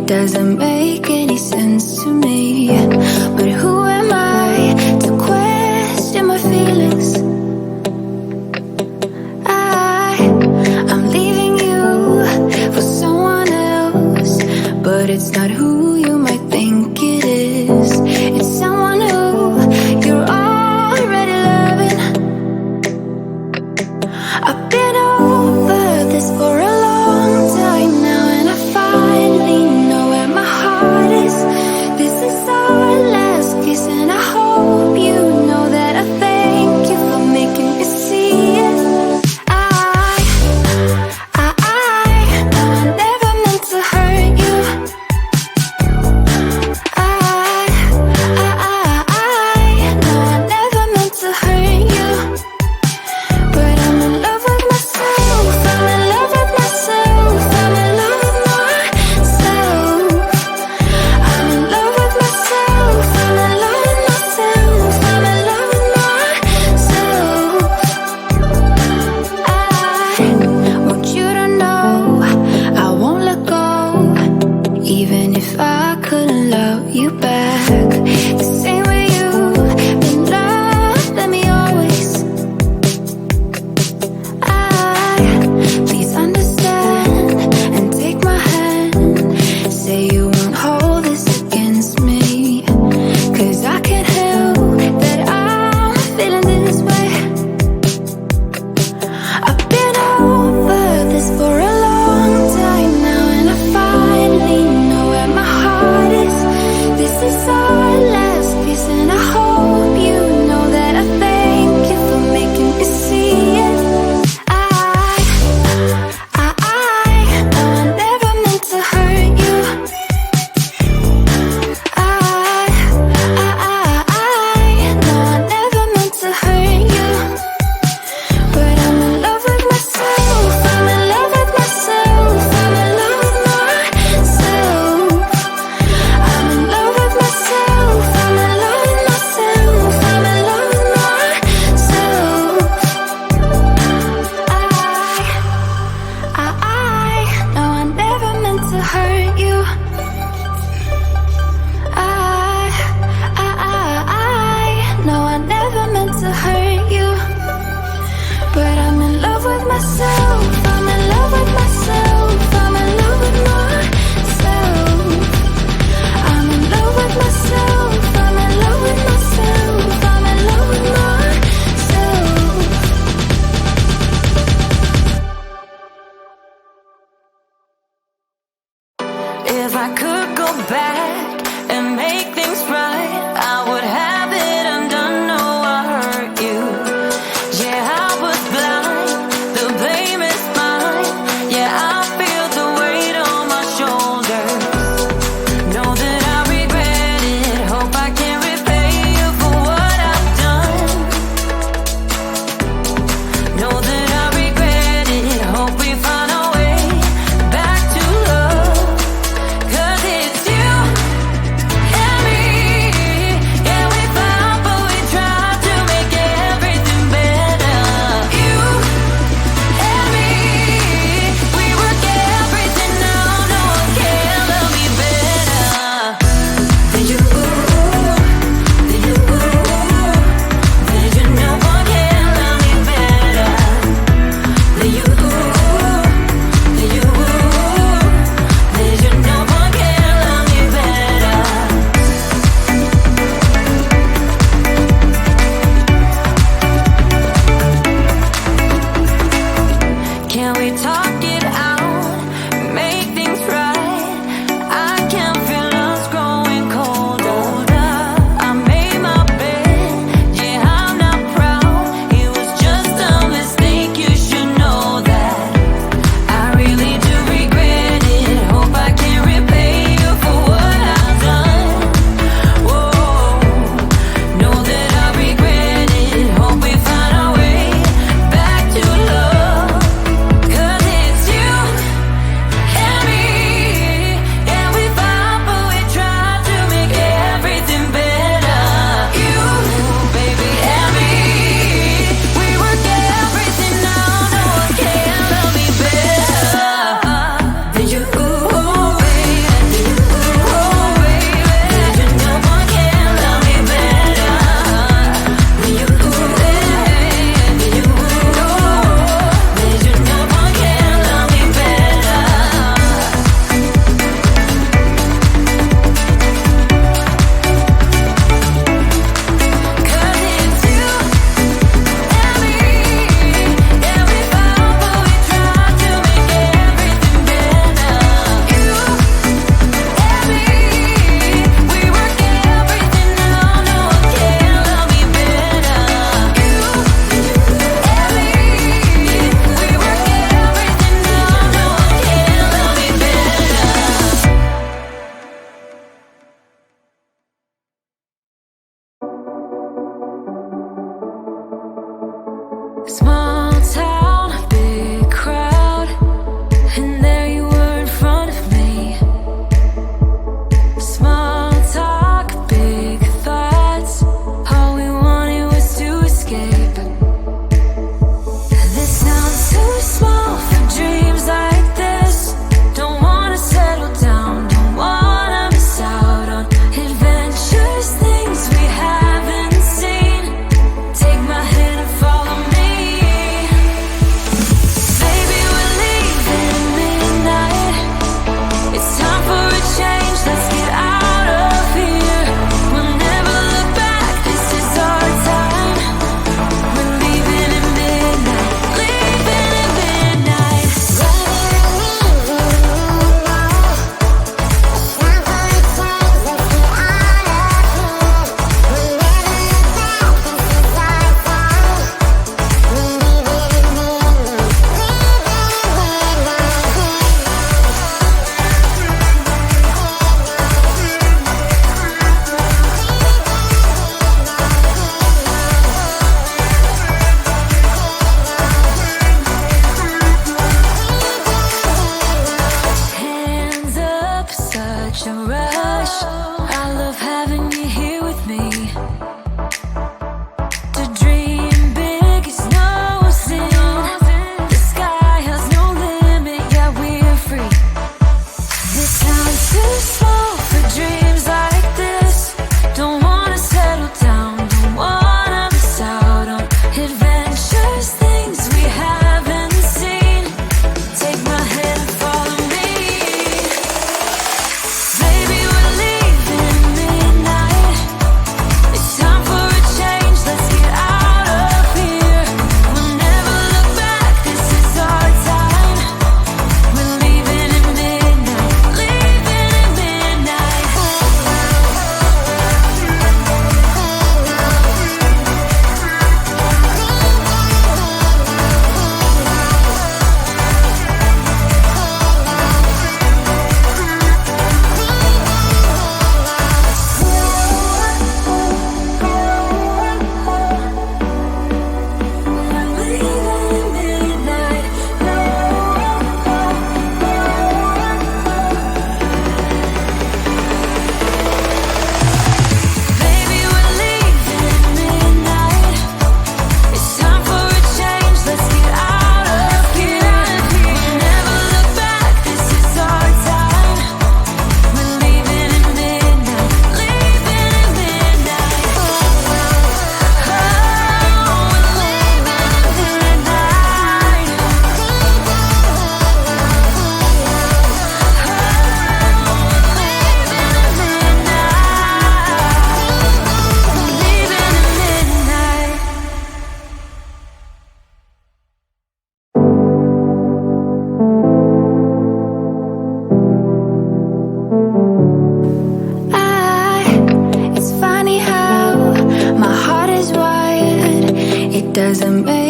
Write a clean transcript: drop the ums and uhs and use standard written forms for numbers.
doesn't make any sense to me. But who am I to question my feelings? I'm leaving you for someone else, but it's not who you might think it is. It's someone who you're already loving. I've been over this for a long time now, and I finally know where my heart is. This is our last kiss, and I hope you know that I thank you for making me see it. No, I never meant to hurt you. No, I never meant to hurt you. But I'm in love with myself. I'm in love with myself. I'm in love with myself. I'm in love with myself. I'm in love with myself. I'm in love with myself. I want you to know I won't let go, even if I couldn't love you back the same way you've been loved. Let me always. Please understand and take my hand. Say you won't hold this against me, 'cause I can't help that I'm feeling this way. I've been over this for a long time now, and I finally know where my heart is. This is our last kiss, and I hope you know that I thank you for making me see it. No, I never meant to hurt you. No, I never meant to hurt you. But I'm in love with myself. I'm in love with myself. I'm in love with myself. I'm in love with myself. I'm in love with myself. I'm in love with myself. No, I never meant to hurt you. No, I never meant to hurt you. But I'm in love with myself. I'm in love with myself. I'm in love with myself. I'm in love with myself. I'm in love with myself. I'm in love with myself. If I could go back and make things right, I would have it undone. No, I hurt you. Yeah, I was blind. The blame is mine. Yeah, I feel the weight on my shoulders. Know that I regret it. Hope I can repay you for what I've done. Know that I regret it. Hope we find our way back to love. 'Cause it's you doesn't make